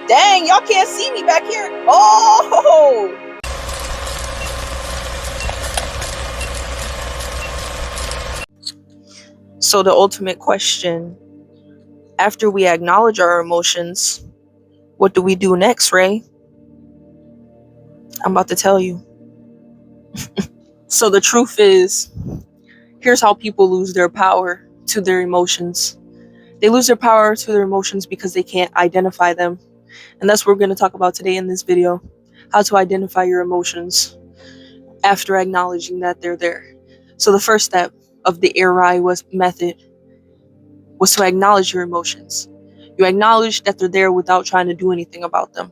Dang, y'all can't see me back here. Oh! So the ultimate question, after we acknowledge our emotions, what do we do next, Ray? I'm about to tell you. So the truth is, here's how people lose their power to their emotions. They lose their power to their emotions because they can't identify them. And that's what we're going to talk about today in this video. How to identify your emotions after acknowledging that they're there. So the first step of the AIRAI method was to acknowledge your emotions. You acknowledge that they're there without trying to do anything about them.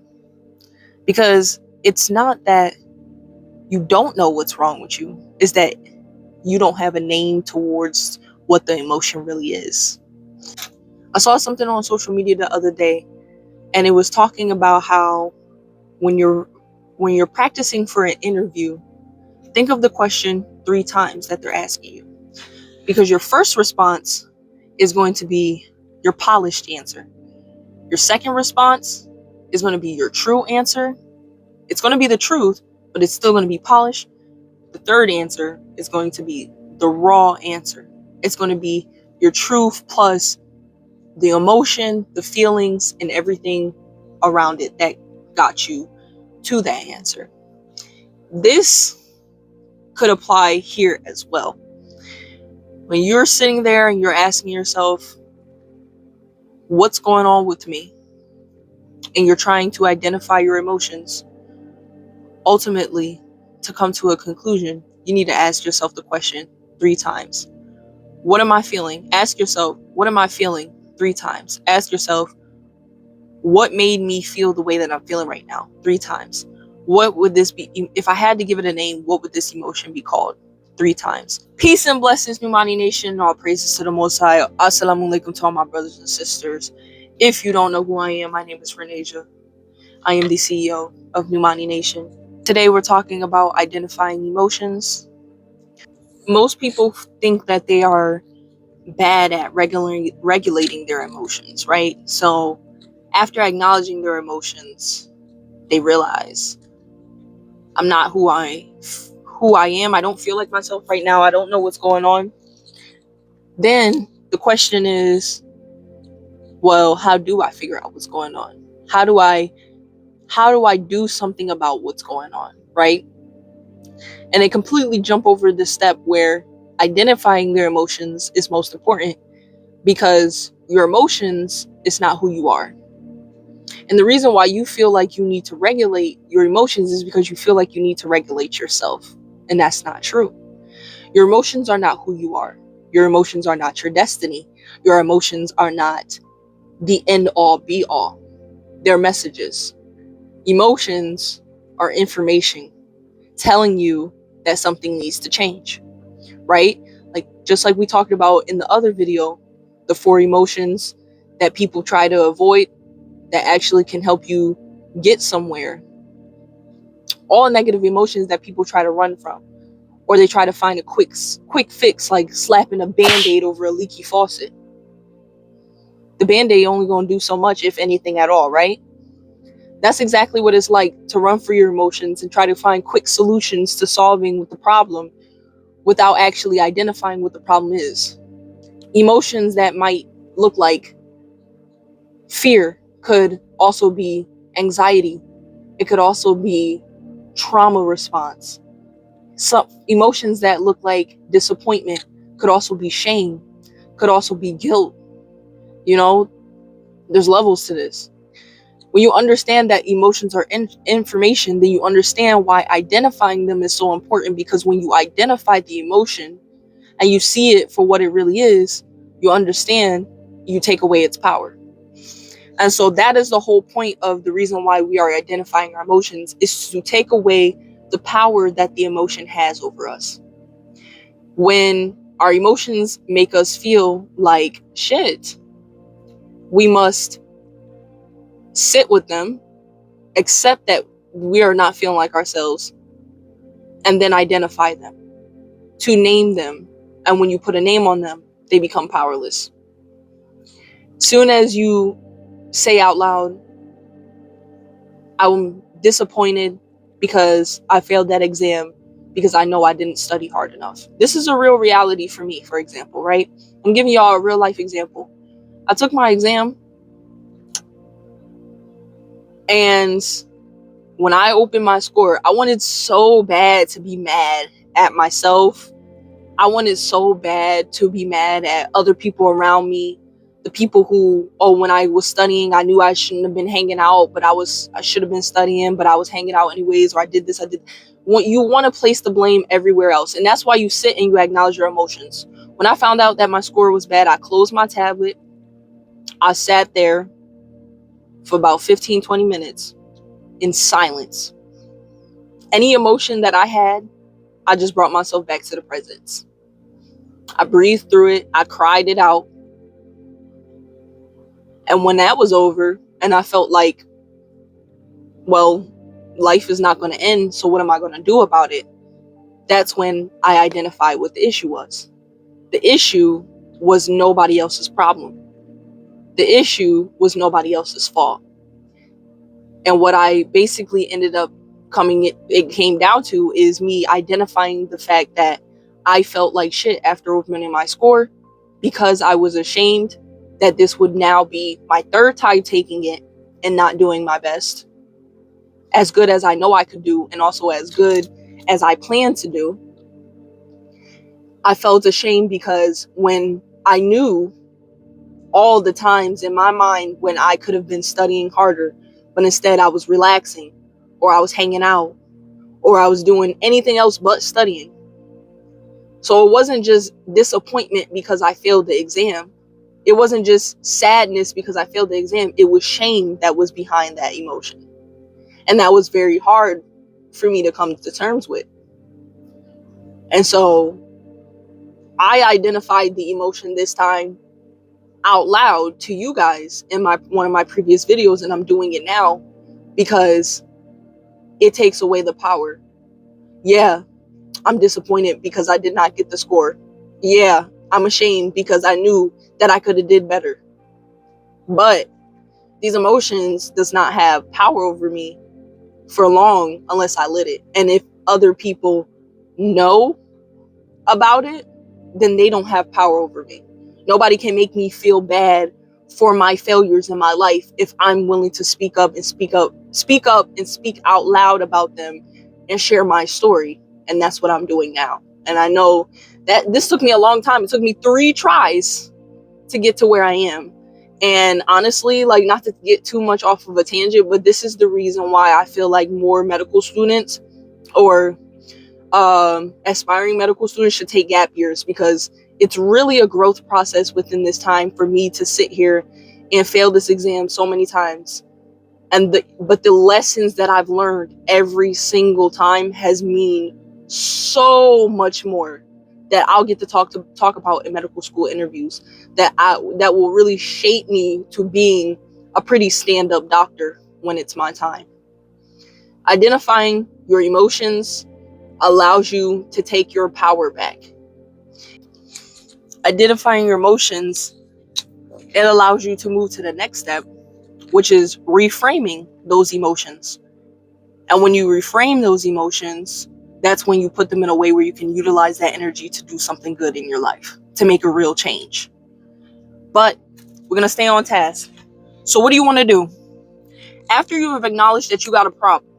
Because it's not that you don't know what's wrong with you, it's that you don't have a name towards what the emotion really is. I saw something on social media the other day, and it was talking about how when you're practicing for an interview, think of the question 3 times that they're asking you. Because your first response is going to be your polished answer. Your second response is going to be your true answer. It's going to be the truth, but it's still going to be polished. The third answer is going to be the raw answer. It's going to be your truth plus the emotion, the feelings, and everything around it that got you to that answer. This could apply here as well. When you're sitting there and you're asking yourself, what's going on with me? And you're trying to identify your emotions, ultimately, to come to a conclusion, you need to ask yourself the question 3 times. What am I feeling? Ask yourself, what am I feeling? 3 times. Ask yourself, what made me feel the way that I'm feeling right now? 3 times. What would this be? If I had to give it a name, what would this emotion be called? 3 times. Peace and blessings, Numani Nation. All praises to the Most High. Assalamu alaikum to all my brothers and sisters. If you don't know who I am, my name is Renasia. I am the CEO of Numani Nation. Today we're talking about identifying emotions. Most people think that they are bad at regulating their emotions, right? So after acknowledging their emotions, they realize, I'm not who I am. I don't feel like myself right now. I don't know what's going on. Then the question is, well, how do I figure out what's going on? How do I do something about what's going on, right? And they completely jump over the step where identifying their emotions is most important, because your emotions is not who you are. And the reason why you feel like you need to regulate your emotions is because you feel like you need to regulate yourself. And that's not true. Your emotions are not who you are. Your emotions are not your destiny. Your emotions are not the end all be all. They're messages. Emotions are information telling you that something needs to change, right? Like, just like we talked about in the other video, the 4 emotions that people try to avoid that actually can help you get somewhere. All negative emotions that people try to run from, or they try to find a quick fix, like slapping a band-aid over a leaky faucet. The band-aid only going to do so much, if anything at all, right? That's exactly what it's like to run for your emotions and try to find quick solutions to solving the problem without actually identifying what the problem is. Emotions that might look like fear could also be anxiety. It could also be trauma response. Some emotions that look like disappointment could also be shame, could also be guilt. There's levels to this. When you understand that emotions are information, then you understand why identifying them is so important, because when you identify the emotion and you see it for what it really is, you understand, you take away its power. And so that is the whole point of the reason why we are identifying our emotions, is to take away the power that the emotion has over us. When our emotions make us feel like shit, we must sit with them, accept that we are not feeling like ourselves, and then identify them, to name them. And when you put a name on them, they become powerless. Soon as you say out loud, I'm disappointed because I failed that exam because I know I didn't study hard enough. This is a real reality for me, for example, right? I'm giving y'all a real life example. I took my exam, and when I opened my score, I wanted so bad to be mad at myself. I wanted so bad to be mad at other people around me. The people who, when I was studying, I knew I shouldn't have been hanging out, but I should have been studying, but I was hanging out anyways, or I did this, I did. You want to place the blame everywhere else. And that's why you sit and you acknowledge your emotions. When I found out that my score was bad, I closed my tablet. I sat there for about 15, 20 minutes in silence. Any emotion that I had, I just brought myself back to the present. I breathed through it. I cried it out. And when that was over and I felt like, well, life is not going to end, so what am I going to do about it? That's when I identified what the issue was. The issue was nobody else's problem. The issue was nobody else's fault. And what I basically ended up it came down to is me identifying the fact that I felt like shit after opening my score because I was ashamed that this would now be my third time taking it and not doing my best. As good as I know I could do, and also as good as I plan to do. I felt ashamed because when I knew all the times in my mind when I could have been studying harder, but instead I was relaxing, or I was hanging out, or I was doing anything else but studying. So it wasn't just disappointment because I failed the exam. It wasn't just sadness because I failed the exam. It was shame that was behind that emotion. And that was very hard for me to come to terms with. And so I identified the emotion this time out loud to you guys in one of my previous videos, and I'm doing it now because it takes away the power. Yeah, I'm disappointed because I did not get the score. Yeah, I'm ashamed because I knew that I could have did better. But these emotions does not have power over me for long unless I let it. And if other people know about it, then they don't have power over me. Nobody can make me feel bad for my failures in my life if I'm willing to speak up and speak out loud about them and share my story. And that's what I'm doing now. And I know that this took me a long time. It took me 3 tries to get to where I am. And honestly, like, not to get too much off of a tangent, but this is the reason why I feel like more medical students or aspiring medical students should take gap years, because it's really a growth process within this time for me to sit here and fail this exam so many times. But the lessons that I've learned every single time has mean so much more that I'll get to talk about in medical school interviews that will really shape me to being a pretty stand-up doctor when it's my time. Identifying your emotions allows you to take your power back. Identifying your emotions, it allows you to move to the next step, which is reframing those emotions. And when you reframe those emotions, that's when you put them in a way where you can utilize that energy to do something good in your life, to make a real change. But we're going to stay on task. So what do you want to do? After you have acknowledged that you got a problem,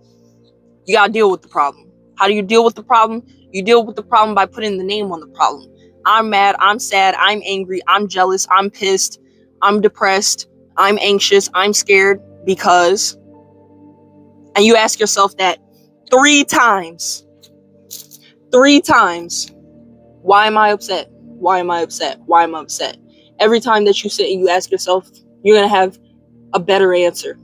you got to deal with the problem. How do you deal with the problem? You deal with the problem by putting the name on the problem. I'm mad, I'm sad, I'm angry, I'm jealous, I'm pissed, I'm depressed, I'm anxious, I'm scared because... And you ask yourself that 3 times. 3 times. Why am I upset? Why am I upset? Why am I upset? Every time that you sit and you ask yourself, you're going to have a better answer,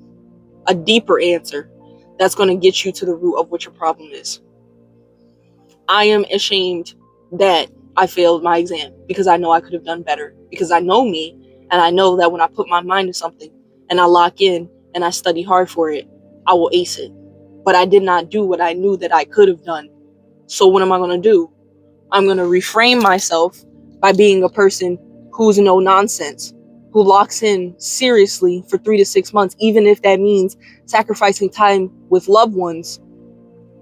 a deeper answer that's going to get you to the root of what your problem is. I am ashamed that I failed my exam because I know I could have done better, because I know me, and I know that when I put my mind to something and I lock in and I study hard for it, I will ace it. But I did not do what I knew that I could have done. So what am I going to do? I'm going to reframe myself by being a person who's no nonsense, who locks in seriously for 3 to 6 months, even if that means sacrificing time with loved ones,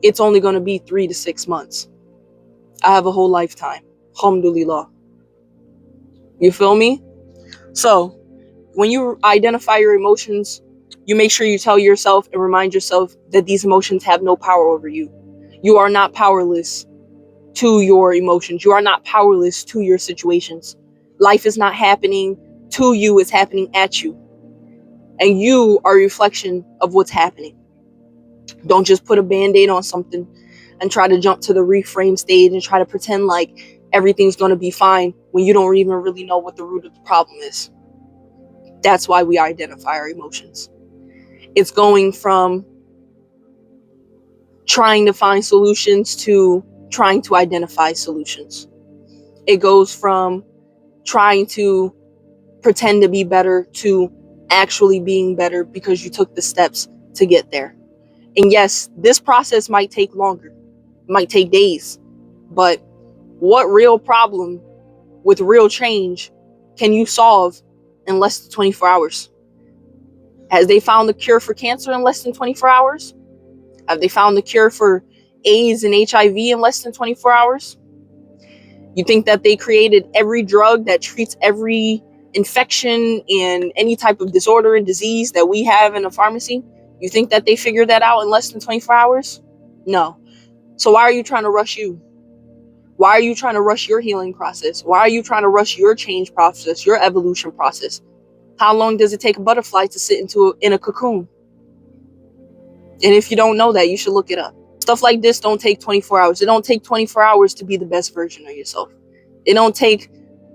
it's only going to be 3 to 6 months. I have a whole lifetime. Alhamdulillah. You feel me? So, when you identify your emotions, you make sure you tell yourself and remind yourself that these emotions have no power over you. You are not powerless to your emotions. You are not powerless to your situations. Life is not happening to you, it's happening at you. And you are a reflection of what's happening. Don't just put a band-aid on something and try to jump to the reframe stage and try to pretend like everything's going to be fine when you don't even really know what the root of the problem is. That's why we identify our emotions. It's going from trying to find solutions to trying to identify solutions. It goes from trying to pretend to be better to actually being better because you took the steps to get there. And yes, this process might take longer, it might take days, but what real problem with real change can you solve in less than 24 hours? Has they found the cure for cancer in less than 24 hours? Have they found the cure for AIDS and HIV in less than 24 hours? You think that they created every drug that treats every infection and any type of disorder and disease that we have in a pharmacy? You think that they figured that out in less than 24 hours? No. So why are you trying to rush you? Why are you trying to rush your healing process? Why are you trying to rush your change process, your evolution process? How long does it take a butterfly to sit in a cocoon? And if you don't know that, you should look it up. Stuff like this don't take 24 hours. It don't take 24 hours to be the best version of yourself. It don't take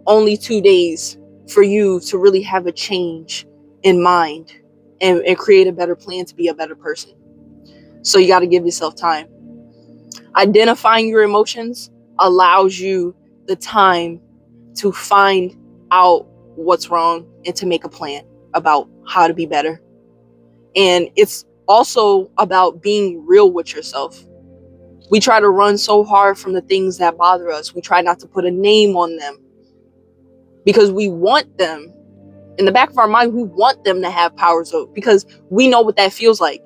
only 2 days for you to really have a change in mind and create a better plan to be a better person. So you got to give yourself time. Identifying your emotions allows you the time to find out what's wrong and to make a plan about how to be better. And it's also about being real with yourself. We try to run so hard from the things that bother us. We try not to put a name on them because we want them. In the back of our mind, we want them to have powers over, because we know what that feels like.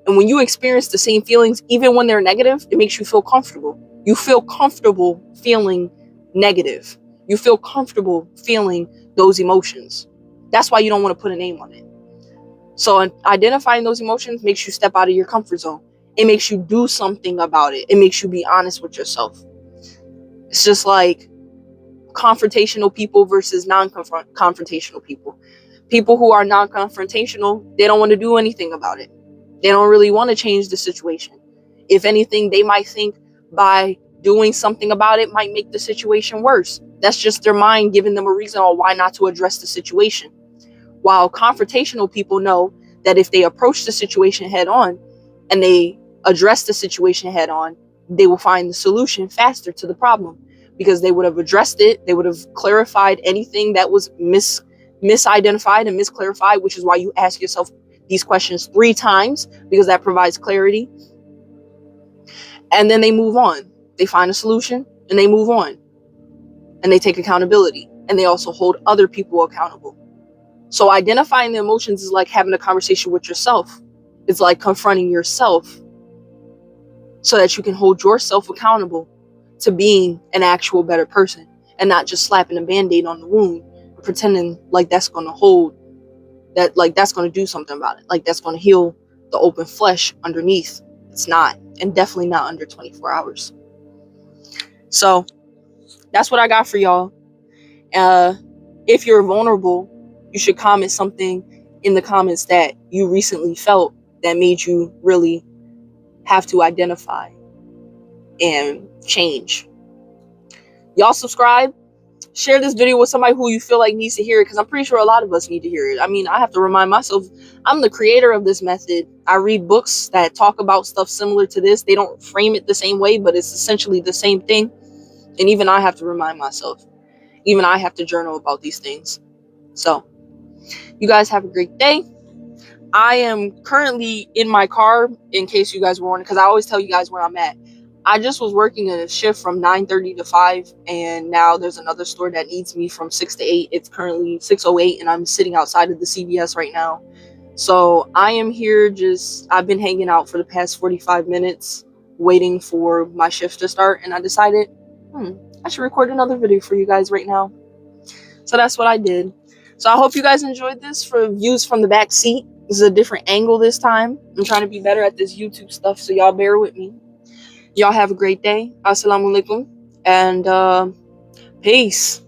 And when you experience the same feelings, even when they're negative, it makes you feel comfortable. You feel comfortable feeling negative. You feel comfortable feeling those emotions. That's why you don't want to put a name on it. So identifying those emotions makes you step out of your comfort zone. It makes you do something about it. It makes you be honest with yourself. It's just like confrontational people versus non-confrontational people. People who are non-confrontational, they don't want to do anything about it. They don't really want to change the situation. If anything, they might think by doing something about it might make the situation worse. That's just their mind giving them a reason on why not to address the situation. While confrontational people know that if they approach the situation head on and they address the situation head on, they will find the solution faster to the problem, because they would have addressed it. They would have clarified anything that was misidentified and misclarified, which is why you ask yourself these questions 3 times, because that provides clarity. And then they move on. They find a solution and they move on. And they take accountability, and they also hold other people accountable. So identifying the emotions is like having a conversation with yourself. It's like confronting yourself so that you can hold yourself accountable to being an actual better person, and not just slapping a band-aid on the wound and pretending like that's going to hold that, like that's going to do something about it, like that's going to heal the open flesh underneath. It's not, and definitely not under 24 hours. So that's what I got for y'all. If you're vulnerable, you should comment something in the comments that you recently felt that made you really have to identify and change. Y'all subscribe, share this video with somebody who you feel like needs to hear it, because I'm pretty sure a lot of us need to hear it. I mean, I have to remind myself, I'm the creator of this method. I read books that talk about stuff similar to this. They don't frame it the same way, but it's essentially the same thing. And even I have to remind myself. Even I have to journal about these things. So, you guys have a great day. I am currently in my car, in case you guys were wondering, because I always tell you guys where I'm at. I just was working a shift from 9:30 to 5, and now there's another store that needs me from 6 to 8. It's currently 6:08, and I'm sitting outside of the CVS right now. So I am here I've been hanging out for the past 45 minutes waiting for my shift to start, and I decided, I should record another video for you guys right now. So that's what I did. So I hope you guys enjoyed this for views from the back seat. This is a different angle this time. I'm trying to be better at this YouTube stuff, so y'all bear with me. Y'all have a great day. Assalamu alaikum. And peace.